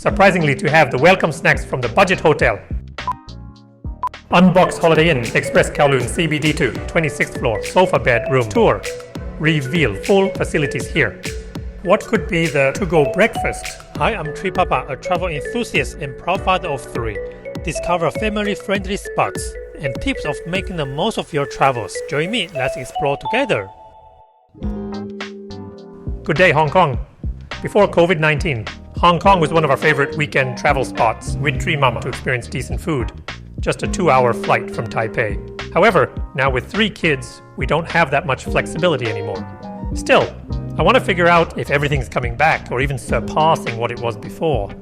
surprisingly to have the welcome snacks from the budget hotel. Unboxed Holiday Inn Express Kowloon CBD2, 26th floor, sofa bed room tour. Reveal full facilities here. What could be the to-go breakfast? Hi, I'm Tri Papa, a travel enthusiast and proud father of 3. Discover family-friendly spots and tips of making the most of your travels. Join me, let's explore together. Good day, Hong Kong. Before COVID-19, Hong Kong was one of our favorite weekend travel spots with Tri Mama to experience decent food. Just a 2-hour flight from Taipei. However, now with 3 kids, we don't have that much flexibility anymore. Still, I want to figure out if everything's coming back or even surpassing what it was before.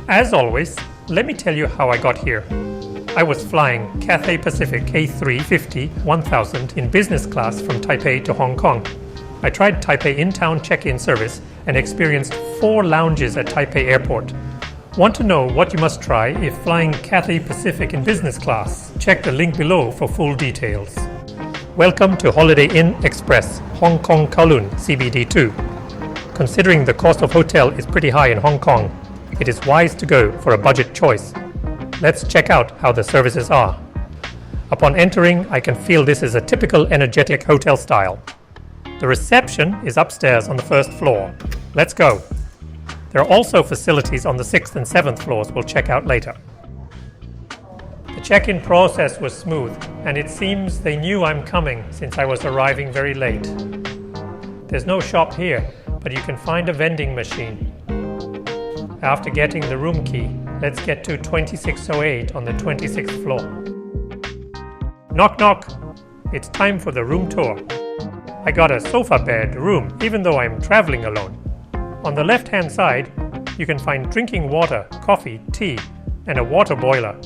As always, let me tell you how I got here. I was flying Cathay Pacific A350-1000 in business class from Taipei to Hong Kong. I tried Taipei in-town check-in service and experienced 4 lounges at Taipei Airport. Want to know what you must try if flying Cathay Pacific in business class? Check the link below for full details. Welcome to Holiday Inn Express, Hong Kong Kowloon CBD2. Considering the cost of hotel is pretty high in Hong Kong, it is wise to go for a budget choice. Let's check out how the services are. Upon entering, I can feel this is a typical energetic hotel style. The reception is upstairs on the 1st floor. Let's go. There are also facilities on the 6th and 7th floors we'll check out later. The check-in process was smooth, and it seems they knew I'm coming since I was arriving very late. There's no shop here, but you can find a vending machine. After getting the room key, let's get to 2608 on the 26th floor. Knock knock! It's time for the room tour. I got a sofa bed room even though I'm traveling alone. On the left-hand side, you can find drinking water, coffee, tea, and a water boiler.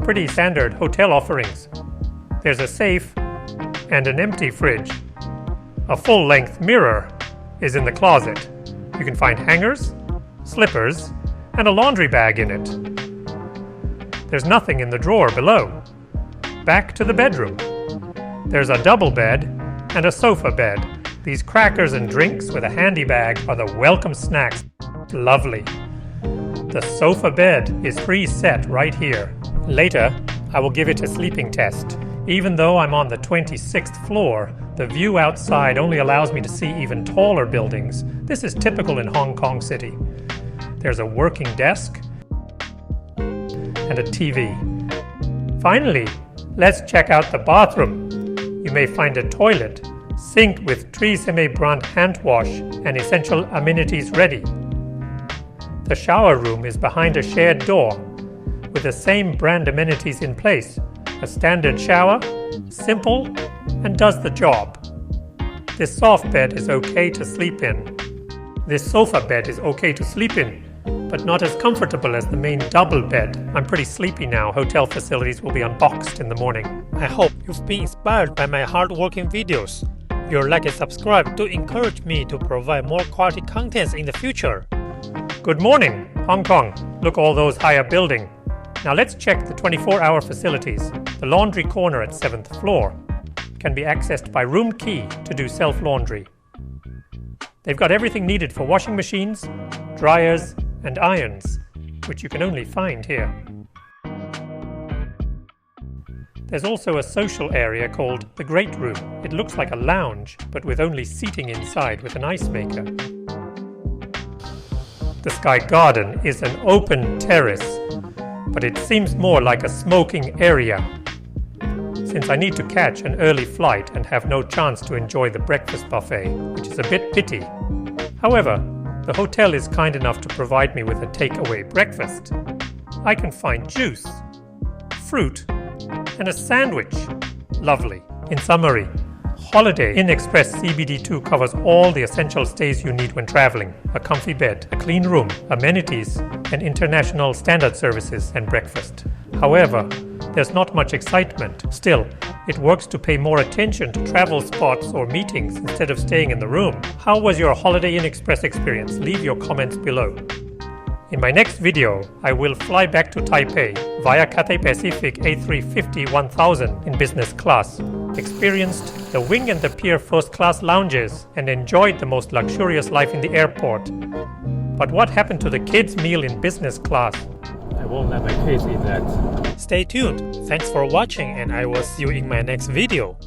Pretty standard hotel offerings. There's a safe and an empty fridge. A full-length mirror is in the closet. You can find hangers, slippers, and a laundry bag in it. There's nothing in the drawer below. Back to the bedroom. There's a double bed and a sofa bed. These crackers and drinks with a handy bag are the welcome snacks. Lovely. The sofa bed is preset right here. Later, I will give it a sleeping test. Even though I'm on the 26th floor, the view outside only allows me to see even taller buildings. This is typical in Hong Kong City. There's a working desk and a TV. Finally, let's check out the bathroom. You may find a toilet, sink with Tresemme brand hand wash, and essential amenities ready. The shower room is behind a shared door, with the same brand amenities in place. A standard shower, simple, and does the job. This soft bed is okay to sleep in. This sofa bed is okay to sleep in, but not as comfortable as the main double bed. I'm pretty sleepy now. Hotel facilities will be unboxed in the morning. I hope you've been inspired by my hard-working videos. Your like and subscribe to encourage me to provide more quality contents in the future. Good morning, Hong Kong. Look all those higher buildings. Now let's check the 24-hour facilities. The laundry corner at 7th floor can be accessed by room key to do self-laundry. They've got everything needed for washing machines, dryers, and irons, which you can only find here. There's also a social area called the Great Room. It looks like a lounge, but with only seating inside with an ice maker. The Sky Garden is an open terrace, but it seems more like a smoking area. Since I need to catch an early flight and have no chance to enjoy the breakfast buffet, which is a bit pity. However, the hotel is kind enough to provide me with a takeaway breakfast. I can find juice, fruit, and a sandwich. Lovely. In summary, Holiday Inn Express CBD2 covers all the essential stays you need when traveling. A comfy bed, a clean room, amenities, and international standard services and breakfast. However, there's not much excitement. Still, it works to pay more attention to travel spots or meetings instead of staying in the room. How was your Holiday Inn Express experience? Leave your comments below. In my next video, I will fly back to Taipei via Cathay Pacific A350-1000 in business class, experienced the Wing and the Pier first-class lounges, and enjoyed the most luxurious life in the airport. But what happened to the kids' meal in business class? I won't let my kids eat that. Stay tuned. Thanks for watching and I will see you in my next video.